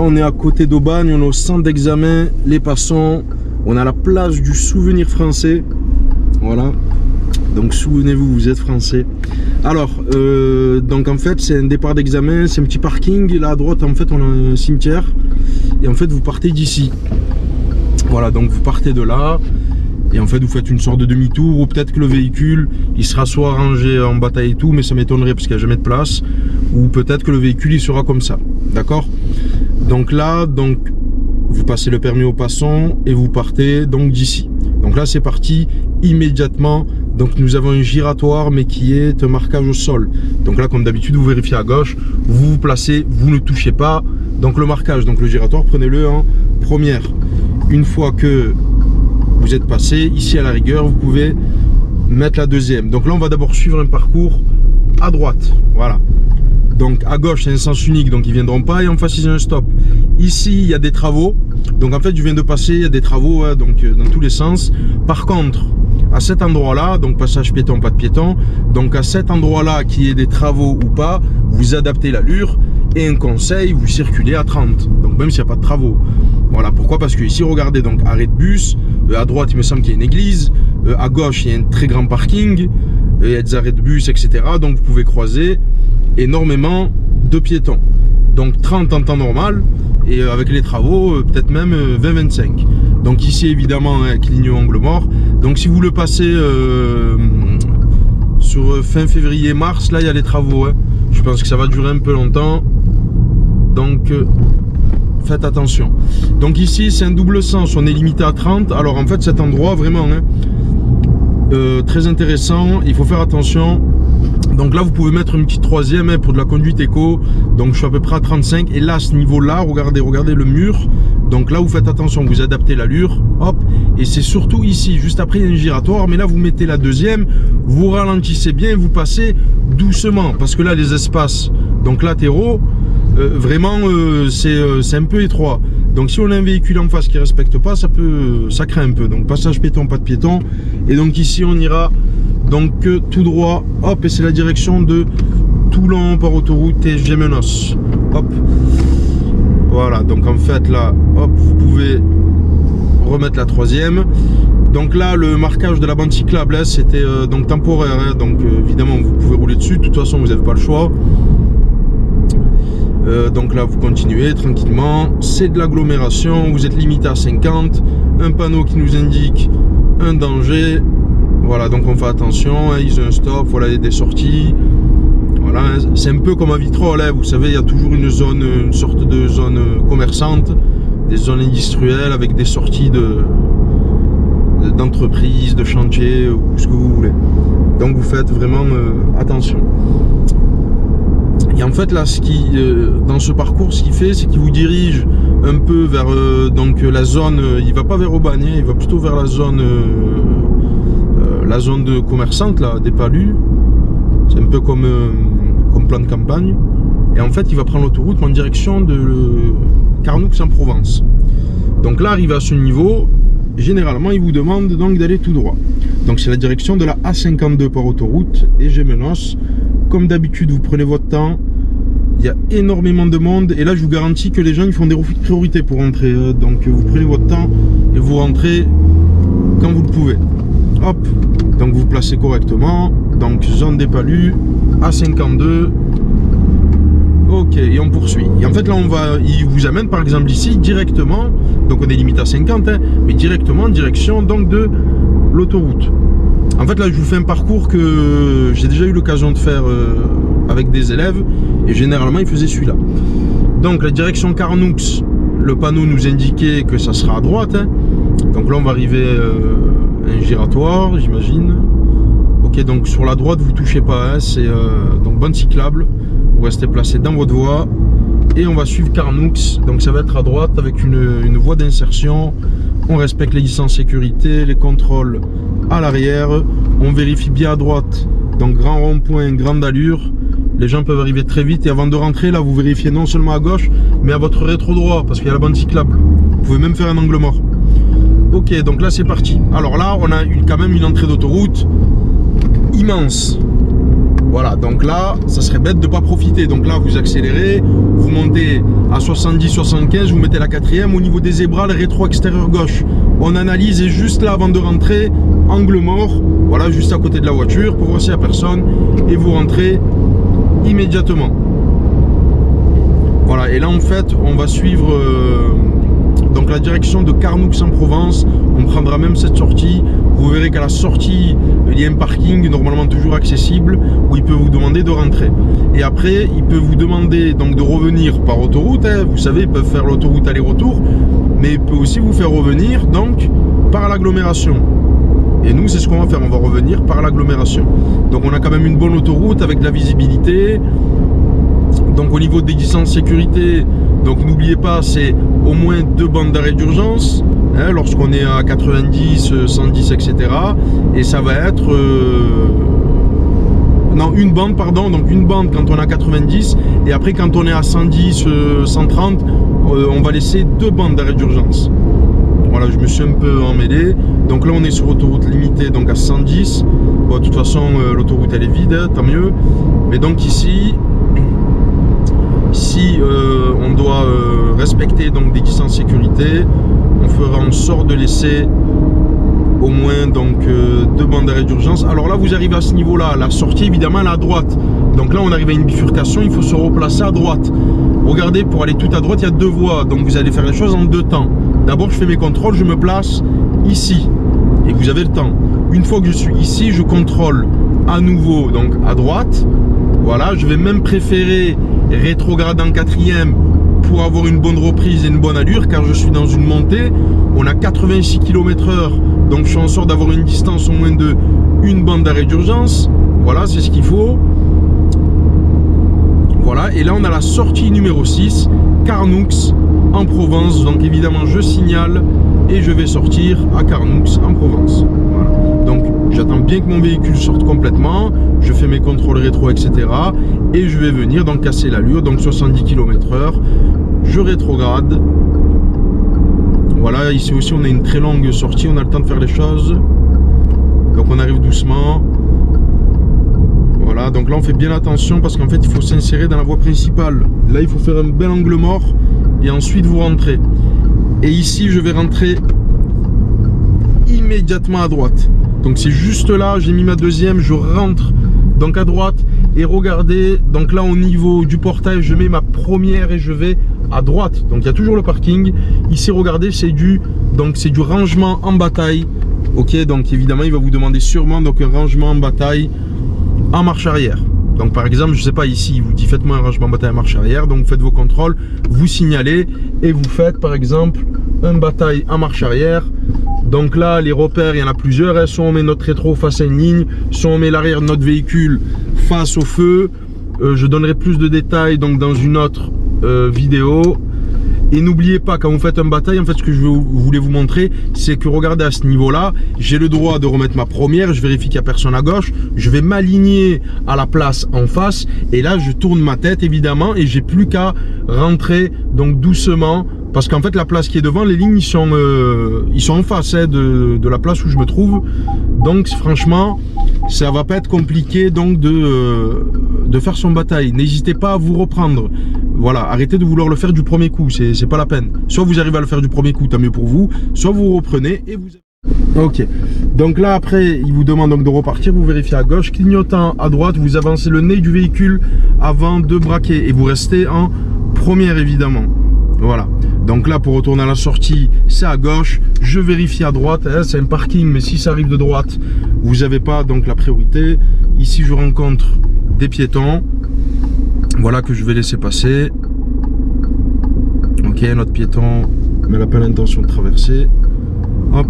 on est à côté d'Aubagne, on est au centre d'examen, les Passons, on a la place du souvenir français. Voilà, donc souvenez-vous, vous êtes français. Alors, donc en fait c'est un départ d'examen, c'est un petit parking, là à droite en fait on a un cimetière, et en fait vous partez d'ici. Voilà, donc vous partez de là, et en fait vous faites une sorte de demi-tour, ou peut-être que le véhicule, il sera soit rangé en bataille et tout, mais ça m'étonnerait parce qu'il n'y a jamais de place, ou peut-être que le véhicule il sera comme ça, d'accord? Donc là, vous passez le permis aux Passons, et vous partez donc d'ici. Donc là c'est parti immédiatement. Donc nous avons un giratoire mais qui est un marquage au sol. Donc là comme d'habitude vous vérifiez à gauche, vous vous placez, vous ne touchez pas donc le marquage. Donc le giratoire, prenez-le en première. Une fois que vous êtes passé, ici à la rigueur vous pouvez mettre la deuxième. Donc là on va d'abord suivre un parcours à droite, voilà. Donc à gauche c'est un sens unique, donc ils ne viendront pas, et en face il y a un stop. Ici il y a des travaux, donc en fait je viens de passer, il y a des travaux hein, donc dans tous les sens. Par contre à cet endroit là, donc passage piéton, pas de piéton, donc à cet endroit là qu'il y ait des travaux ou pas, vous adaptez l'allure, et un conseil, vous circulez à 30, donc même s'il n'y a pas de travaux. Voilà, pourquoi? Parce que ici regardez, donc arrêt de bus, à droite il me semble qu'il y a une église, à gauche il y a un très grand parking, il y a des arrêts de bus etc, donc vous pouvez croiser énormément de piétons. Donc 30 en temps normal, et avec les travaux peut-être même 20-25. Donc ici évidemment clignon angle mort. Donc si vous le passez sur fin février-mars, là il y a les travaux hein. Je pense que ça va durer un peu longtemps, donc faites attention. Donc ici c'est un double sens, on est limité à 30. Alors en fait cet endroit vraiment hein, très intéressant, il faut faire attention. Donc là vous pouvez mettre une petite troisième hein, pour de la conduite éco. Donc je suis à peu près à 35, et là à ce niveau là regardez le mur. Donc là vous faites attention, vous adaptez l'allure, hop, et c'est surtout ici, juste après il y a un giratoire, mais là vous mettez la deuxième, vous ralentissez bien, vous passez doucement, parce que là les espaces, donc latéraux, vraiment c'est un peu étroit. Donc si on a un véhicule en face qui ne respecte pas, ça craint un peu. Donc passage piéton, pas de piéton, et donc ici on ira donc tout droit, hop, et c'est la direction de Toulon par autoroute et Gémenos, hop. Voilà, donc en fait là, hop, vous pouvez remettre la troisième. Donc là, le marquage de la bande cyclable, hein, c'était donc temporaire, hein, donc évidemment vous pouvez rouler dessus, de toute façon vous n'avez pas le choix. Donc là vous continuez tranquillement, c'est de l'agglomération, vous êtes limité à 50, un panneau qui nous indique un danger. Voilà, donc on fait attention, hein, ils ont un stop, voilà, il y a des sorties. Voilà, c'est un peu comme à Vitrolles, hein, vous savez, il y a toujours une zone, une sorte de zone commerçante, des zones industrielles avec des sorties d'entreprises, de chantiers, ou ce que vous voulez. Donc vous faites vraiment attention. Et en fait là, dans ce parcours, ce qu'il fait, c'est qu'il vous dirige un peu vers donc la zone, il va pas vers Aubagne, il va plutôt vers la zone de commerçante là, des Palus. C'est un peu comme plan de campagne. Et en fait il va prendre l'autoroute en direction de Carnoux en Provence. Donc là, arrivé à ce niveau, généralement il vous demande donc d'aller tout droit. Donc c'est la direction de la A52 par autoroute et Gémenos. Comme d'habitude vous prenez votre temps, il y a énormément de monde, et là je vous garantis que les gens ils font des refus de priorité pour rentrer, donc vous prenez votre temps et vous rentrez quand vous le pouvez. Hop, donc vous vous placez correctement, donc zone des Palus, A52, ok, et on poursuit. Et en fait là il vous amène par exemple ici directement, donc on est limité à 50, hein, mais directement en direction donc de l'autoroute. En fait là je vous fais un parcours que j'ai déjà eu l'occasion de faire avec des élèves, et généralement ils faisaient celui-là. Donc la direction Carnoux, le panneau nous indiquait que ça sera à droite, hein. Donc là on va arriver à un giratoire, j'imagine. Ok, donc sur la droite vous touchez pas, hein, c'est donc bande cyclable, vous restez placé dans votre voie, et on va suivre Carnoux, donc ça va être à droite avec une voie d'insertion. On respecte les distances sécurité, les contrôles à l'arrière, on vérifie bien à droite, donc grand rond-point, grande allure. Les gens peuvent arriver très vite, et avant de rentrer là vous vérifiez non seulement à gauche mais à votre rétro droit, parce qu'il y a la bande cyclable. Vous pouvez même faire un angle mort. Ok, donc là c'est parti. Alors là on a quand même une entrée d'autoroute immense. Voilà, donc là, ça serait bête de ne pas profiter. Donc là, vous accélérez, vous montez à 70-75, vous mettez la quatrième. Au niveau des zébras, le rétro extérieur gauche, on analyse et juste là, avant de rentrer, angle mort, voilà, juste à côté de la voiture, pour voir s'il n'y a personne, et vous rentrez immédiatement. Voilà, et là, en fait, on va suivre donc la direction de Carnoux en Provence. On prendra même cette sortie. Vous verrez qu'à la sortie, il y a un parking normalement toujours accessible où il peut vous demander de rentrer. Et après, il peut vous demander donc de revenir par autoroute. Hein. Vous savez, ils peuvent faire l'autoroute aller-retour, mais il peut aussi vous faire revenir donc par l'agglomération. Et nous, c'est ce qu'on va faire. On va revenir par l'agglomération. Donc, on a quand même une bonne autoroute avec de la visibilité. Donc, au niveau des distances sécurité, donc n'oubliez pas, c'est au moins 2 bandes d'arrêt d'urgence. Hein, lorsqu'on est à 90, 110, etc. Et ça va être... non, une bande, pardon. Donc une bande quand on est à 90. Et après, quand on est à 110, 130, on va laisser 2 bandes d'arrêt d'urgence. Voilà, je me suis un peu emmêlé. Donc là, on est sur autoroute limitée, donc à 110. Bon, de toute façon, l'autoroute, elle est vide, hein, tant mieux. Mais donc ici... Si on doit respecter donc des distances sécurité, on fera en sorte de laisser au moins donc 2 bandes d'arrêt d'urgence. Alors là, vous arrivez à ce niveau-là, la sortie évidemment elle est à droite. Donc là, on arrive à une bifurcation, il faut se replacer à droite. Regardez, pour aller tout à droite, il y a 2 voies, donc vous allez faire les choses en 2 temps. D'abord, je fais mes contrôles, je me place ici et vous avez le temps. Une fois que je suis ici, je contrôle à nouveau donc à droite. Voilà, je vais même préférer rétrograde en 4e pour avoir une bonne reprise et une bonne allure, car je suis dans une montée. On a 86 km/h, donc je suis en sorte d'avoir une distance au moins de une bande d'arrêt d'urgence. Voilà, c'est ce qu'il faut. Voilà, et là on a la sortie numéro 6, Carnoux en Provence. Donc évidemment je signale et je vais sortir à Carnoux en Provence. Voilà. Donc j'attends bien que mon véhicule sorte complètement, je fais mes contrôles rétro, etc. Et je vais venir donc casser l'allure, donc 70 km/h. Je rétrograde. Voilà, ici aussi on a une très longue sortie, on a le temps de faire les choses. Donc on arrive doucement. Voilà, donc là on fait bien attention parce qu'en fait il faut s'insérer dans la voie principale. Là il faut faire un bel angle mort et ensuite vous rentrez. Et ici je vais rentrer immédiatement à droite. Donc c'est juste là, j'ai mis ma deuxième, je rentre donc à droite et regardez, donc là au niveau du portail je mets ma première et je vais à droite. Donc il y a toujours le parking. Ici regardez, c'est du rangement en bataille. Ok, donc évidemment il va vous demander sûrement donc un rangement en bataille en marche arrière. Donc par exemple, je sais pas, ici il vous dit faites-moi un rangement en bataille en marche arrière. Donc vous faites vos contrôles, vous signalez et vous faites par exemple un bataille en marche arrière. Donc là, les repères, il y en a plusieurs. Hein. Soit on met notre rétro face à une ligne, soit on met l'arrière de notre véhicule face au feu. Je donnerai plus de détails donc dans une autre vidéo. Et n'oubliez pas, quand vous faites un bataille, en fait, ce que je voulais vous montrer, c'est que regardez à ce niveau-là, j'ai le droit de remettre ma première. Je vérifie qu'il n'y a personne à gauche. Je vais m'aligner à la place en face. Et là, je tourne ma tête, évidemment, et j'ai plus qu'à rentrer donc doucement. Parce qu'en fait, la place qui est devant, les lignes, ils sont en face hein, de la place où je me trouve. Donc, franchement, ça va pas être compliqué donc de faire son bataille. N'hésitez pas à vous reprendre. Voilà, arrêtez de vouloir le faire du premier coup, c'est pas la peine. Soit vous arrivez à le faire du premier coup, tant mieux pour vous. Soit vous reprenez et vous... Ok, donc là après, il vous demande donc de repartir. Vous vérifiez à gauche, clignotant à droite, vous avancez le nez du véhicule avant de braquer. Et vous restez en première évidemment. Voilà, donc là pour retourner à la sortie, c'est à gauche, je vérifie à droite, hein, c'est un parking, mais si ça arrive de droite, vous n'avez pas donc la priorité. Ici je rencontre des piétons, voilà que je vais laisser passer. Ok, notre piéton, mais elle n'a pas l'intention de traverser. Hop,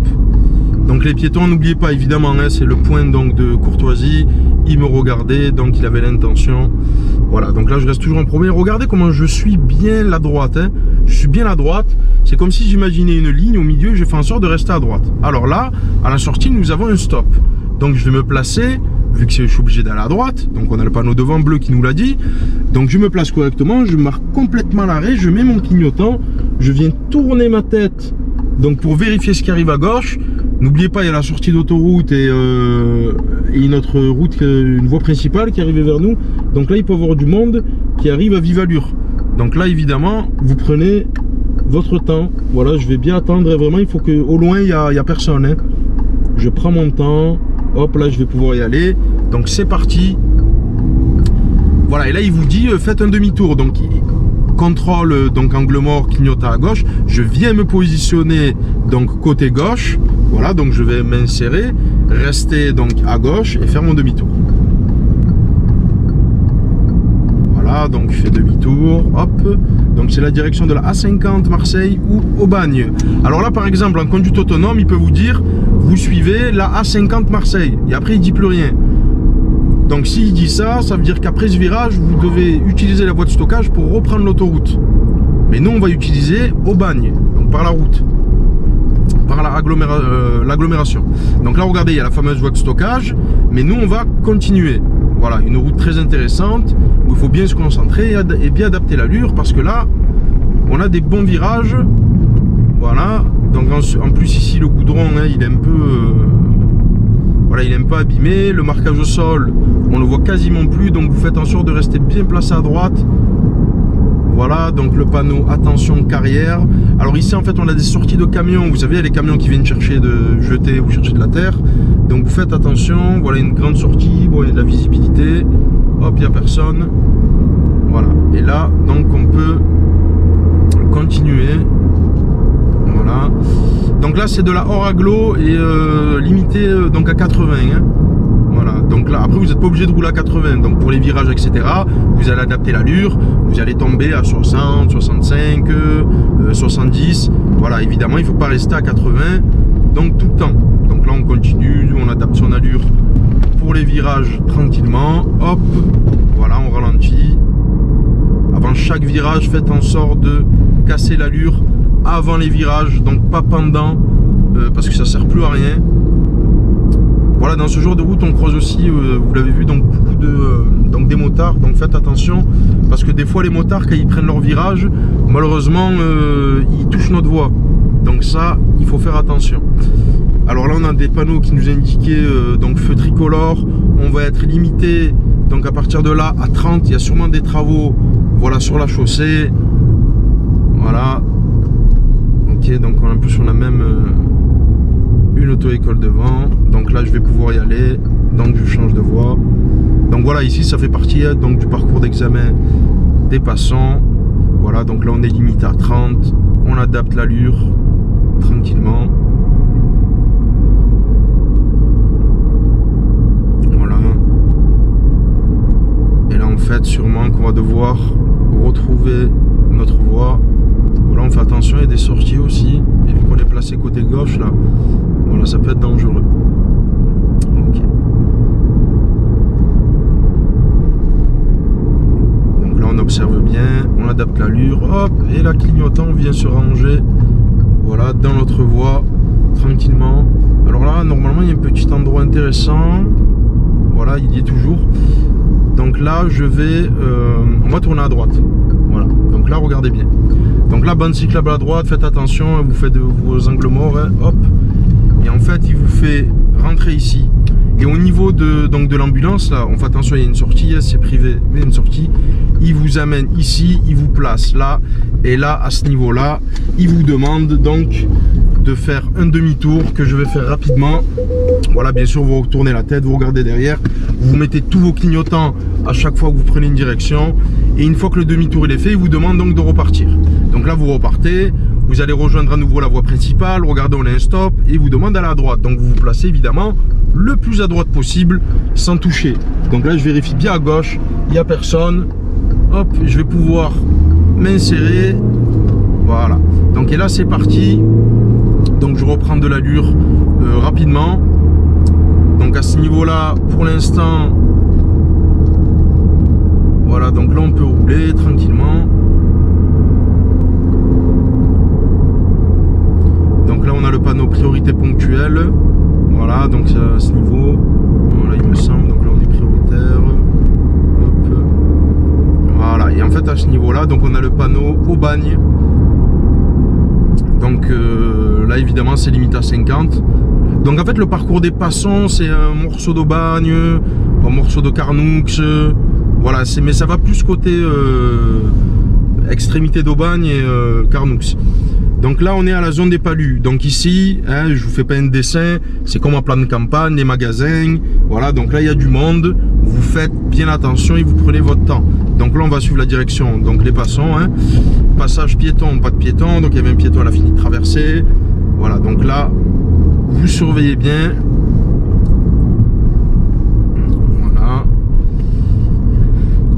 donc les piétons, n'oubliez pas évidemment, hein, c'est le point donc de courtoisie. Il me regardait, donc il avait l'intention. Voilà, donc là je reste toujours en premier. Regardez comment je suis bien la droite, hein. Je suis bien à droite. C'est comme si j'imaginais une ligne au milieu, je fais en sorte de rester à droite. Alors là, à la sortie, nous avons un stop. Donc je vais me placer, vu que je suis obligé d'aller à droite. Donc on a le panneau devant bleu qui nous l'a dit. Donc je me place correctement, je marque complètement l'arrêt, je mets mon clignotant, je viens tourner ma tête donc pour vérifier ce qui arrive à gauche. N'oubliez pas, il y a la sortie d'autoroute et une autre route, une voie principale qui arrive vers nous. Donc là, il peut y avoir du monde qui arrive à vive allure. Donc là, évidemment, vous prenez votre temps. Voilà, je vais bien attendre. Et vraiment, il faut que au loin, il y a personne. Hein. Je prends mon temps. Hop, là, je vais pouvoir y aller. Donc c'est parti. Voilà, et là, il vous dit, faites un demi-tour. Donc, contrôle, donc angle mort, clignotant à gauche. Je viens me positionner, donc côté gauche. Voilà, donc je vais m'insérer, rester donc à gauche et faire mon demi-tour. Voilà, donc je fais demi-tour, hop. Donc c'est la direction de la A50 Marseille ou Aubagne. Alors là, par exemple, en conduite autonome, il peut vous dire, vous suivez la A50 Marseille. Et après, il ne dit plus rien. Donc s'il dit ça, ça veut dire qu'après ce virage, vous devez utiliser la voie de stockage pour reprendre l'autoroute. Mais nous, on va utiliser Aubagne, donc par la route. Par l'agglomération. Donc là, regardez, il y a la fameuse voie de stockage, mais nous, on va continuer. Voilà, une route très intéressante, où il faut bien se concentrer et bien adapter l'allure, parce que là, on a des bons virages. Voilà, donc en plus ici, le goudron, hein, il est un peu... voilà, il est un peu abîmé. Le marquage au sol, on le voit quasiment plus, donc vous faites en sorte de rester bien placé à droite. Voilà, donc le panneau attention carrière. Alors ici en fait on a des sorties de camions. Vous savez, il y a les camions qui viennent chercher de jeter ou chercher de la terre. Donc vous faites attention. Voilà une grande sortie. Bon, il y a de la visibilité. Hop, il n'y a personne. Voilà. Et là, donc on peut continuer. Voilà. Donc là c'est de la hors agglo et limité donc à 80. Hein. Voilà, donc là, après vous n'êtes pas obligé de rouler à 80, donc pour les virages, etc., vous allez adapter l'allure, vous allez tomber à 60, 65, 70, voilà, évidemment, il ne faut pas rester à 80, donc tout le temps. Donc là, on continue, on adapte son allure pour les virages tranquillement, hop, voilà, on ralentit. Avant chaque virage, faites en sorte de casser l'allure avant les virages, donc pas pendant, parce que ça ne sert plus à rien. Voilà, dans ce genre de route, on croise aussi, vous l'avez vu, donc beaucoup donc des motards. Donc faites attention, parce que des fois, les motards, quand ils prennent leur virage, malheureusement, ils touchent notre voie. Donc ça, il faut faire attention. Alors là, on a des panneaux qui nous indiquaient, donc feu tricolore. On va être limité, donc à partir de là, à 30. Il y a sûrement des travaux, voilà, sur la chaussée. Voilà. Ok, donc en plus, on a même... une auto-école devant, donc là je vais pouvoir y aller, donc je change de voie. Donc voilà, ici ça fait partie donc du parcours d'examen des passants. Voilà, donc là on est limité à 30, on adapte l'allure tranquillement. Voilà. Et là en fait sûrement qu'on va devoir retrouver notre voie. Voilà, on fait attention, il y a des sorties aussi, et vu qu'on est placé côté gauche là, voilà, ça peut être dangereux. Ok. Donc là on observe bien, on adapte l'allure, hop, et la clignotant vient se ranger, voilà, dans notre voie, tranquillement. Alors là, normalement, il y a un petit endroit intéressant, voilà, il y est toujours. Donc là, on va tourner à droite, voilà. Donc là, regardez bien. Donc là, bande cyclable à droite, faites attention, vous faites vos angles morts, hein, hop. Et en fait, il vous fait rentrer ici. Et au niveau de l'ambulance, là, on fait attention, il y a une sortie, c'est privé, mais une sortie. Il vous amène ici, il vous place là. Et là, à ce niveau-là, il vous demande donc de faire un demi-tour que je vais faire rapidement. Voilà, bien sûr, vous retournez la tête, vous regardez derrière. Vous mettez tous vos clignotants à chaque fois que vous prenez une direction. Et une fois que le demi-tour il est fait, il vous demande donc de repartir. Donc là, vous repartez. Vous allez rejoindre à nouveau la voie principale, regardez, on a un stop et vous demande d'aller à droite. Donc vous vous placez évidemment le plus à droite possible sans toucher. Donc là je vérifie bien à gauche, il n'y a personne. Hop, je vais pouvoir m'insérer. Voilà. Donc et là c'est parti. Donc je reprends de l'allure rapidement. Donc à ce niveau-là, pour l'instant, voilà, donc là on peut rouler tranquillement. Donc là on a le panneau priorité ponctuelle. Voilà, donc à ce niveau, voilà, il me semble, donc là on est prioritaire. Hop. Voilà, et en fait à ce niveau là, donc on a le panneau Aubagne. Donc là évidemment c'est limité à 50. Donc en fait le parcours des passants c'est un morceau d'Aubagne, un morceau de Carnoux, voilà, mais ça va plus côté extrémité d'Aubagne et Carnoux. Donc là on est à la zone des Palus, donc ici hein, je vous fais pas un dessin, c'est comme en plan de campagne, les magasins, voilà, donc là il y a du monde, vous faites bien attention et vous prenez votre temps. Donc là on va suivre la direction, donc les passants, hein, passage piéton, pas de piéton, donc il y avait un piéton, elle a fini de traverser, voilà, donc là vous surveillez bien, voilà.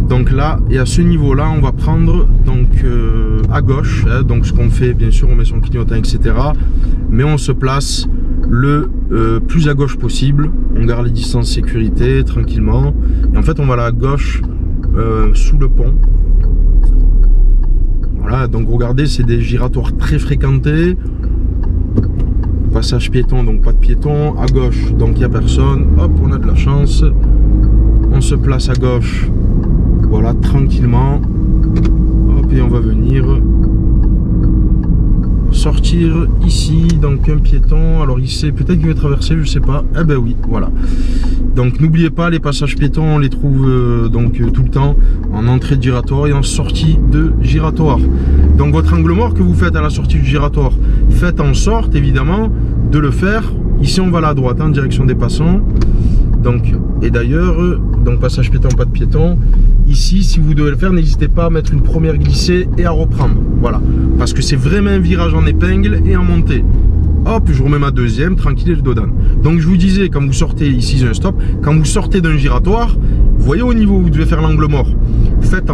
Donc là, et à ce niveau-là, on va prendre donc à gauche, hein, donc ce qu'on fait, bien sûr, on met son clignotant, etc. Mais on se place le plus à gauche possible. On garde les distances sécurité tranquillement. Et en fait, on va là à gauche sous le pont. Voilà, donc regardez, c'est des giratoires très fréquentés. Passage piéton, donc pas de piéton. À gauche, donc il n'y a personne. Hop, on a de la chance. On se place à gauche. Voilà, tranquillement. Hop, et on va venir sortir ici. Donc un piéton. Alors il sait peut-être qu'il va traverser, je sais pas. Eh ben oui, voilà. Donc n'oubliez pas, les passages piétons, on les trouve donc tout le temps en entrée de giratoire et en sortie de giratoire. Donc votre angle mort que vous faites à la sortie du giratoire, faites en sorte évidemment de le faire. Ici on va à la droite en direction des passants. Donc, et d'ailleurs, donc passage piéton, pas de piéton. Ici, si vous devez le faire, n'hésitez pas à mettre une première glissée et à reprendre. Voilà, parce que c'est vraiment un virage en épingle et en montée. Hop, je remets ma deuxième, tranquille et je dodane. Donc je vous disais, quand vous sortez, ici j'ai un stop, quand vous sortez d'un giratoire, vous voyez au niveau où vous devez faire l'angle mort, faites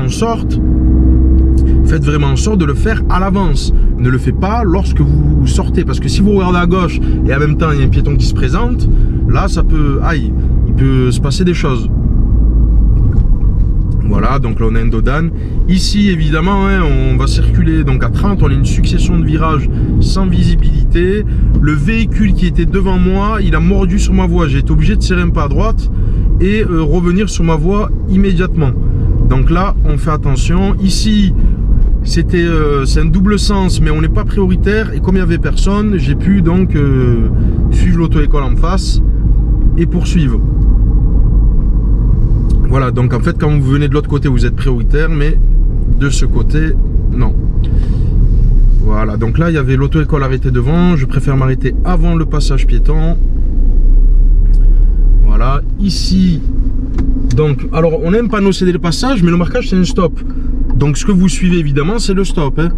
vraiment en sorte de le faire à l'avance. Ne le faites pas lorsque vous sortez, parce que si vous regardez à gauche et en même temps il y a un piéton qui se présente, là ça peut, aïe, il peut se passer des choses. Voilà, donc là on a un dodane. Ici évidemment hein, on va circuler donc à 30, on a une succession de virages sans visibilité. Le véhicule qui était devant moi, il a mordu sur ma voie. J'ai été obligé de serrer un pas à droite et revenir sur ma voie immédiatement. Donc là on fait attention. Ici c'est un double sens mais on n'est pas prioritaire et comme il n'y avait personne, j'ai pu donc suivre l'auto-école en face et poursuivre. Voilà, donc en fait quand vous venez de l'autre côté vous êtes prioritaire, mais de ce côté non. Voilà, donc là il y avait l'auto-école arrêtée devant, je préfère m'arrêter avant le passage piéton. Voilà, ici donc, alors on a un panneau céder le passage mais le marquage c'est un stop. Donc ce que vous suivez évidemment c'est le stop hein.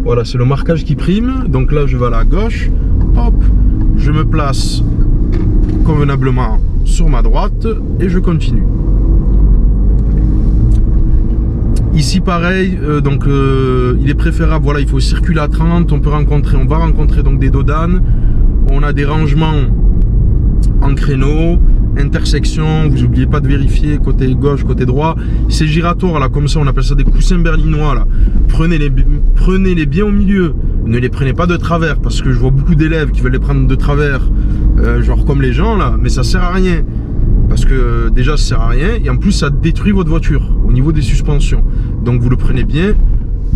Voilà, c'est le marquage qui prime. Donc là je vais à la gauche, hop, je me place convenablement sur ma droite et je continue. Ici pareil, donc il est préférable, voilà, il faut circuler à 30, on va rencontrer donc des dodanes, on a des rangements en créneau, intersection, vous n'oubliez pas de vérifier côté gauche, côté droit, ces giratoires là, comme ça on appelle ça des coussins berlinois là, prenez-les bien au milieu, ne les prenez pas de travers, parce que je vois beaucoup d'élèves qui veulent les prendre de travers, genre comme les gens là, mais ça sert à rien. Parce que déjà ça sert à rien et en plus ça détruit votre voiture au niveau des suspensions. Donc vous le prenez bien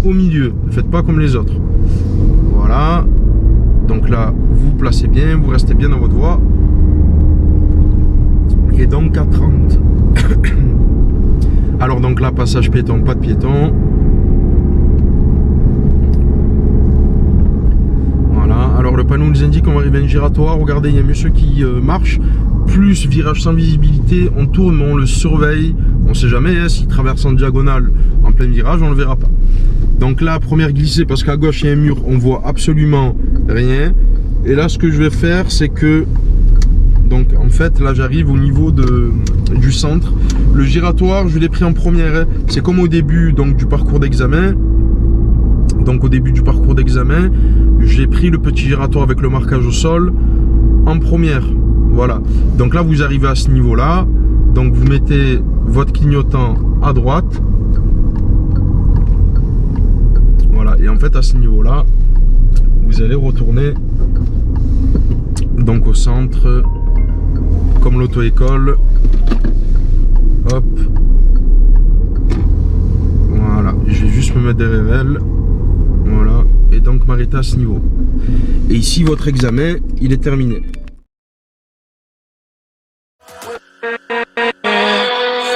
au milieu, ne faites pas comme les autres. Voilà, donc là vous vous placez bien, vous restez bien dans votre voie. Et donc à 30. Alors donc là passage piéton, pas de piéton. Voilà, alors le panneau nous indique qu'on va arriver à un giratoire. Regardez, il y a un monsieur qui marche. Plus virage sans visibilité, on tourne, mais on le surveille. On ne sait jamais hein, s'il traverse en diagonale en plein virage, on ne le verra pas. Donc là, première glissée, parce qu'à gauche il y a un mur, on voit absolument rien. Et là, ce que je vais faire, c'est que, donc en fait, là j'arrive au niveau du centre. Le giratoire, je l'ai pris en première. Hein. C'est comme au début donc du parcours d'examen. Donc au début du parcours d'examen, j'ai pris le petit giratoire avec le marquage au sol en première. Voilà, donc là vous arrivez à ce niveau là, donc vous mettez votre clignotant à droite, voilà, et en fait à ce niveau là vous allez retourner donc au centre comme l'auto-école, hop, voilà, je vais juste me mettre derrière elle, voilà, et donc m'arrêter à ce niveau, et ici votre examen il est terminé.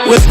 With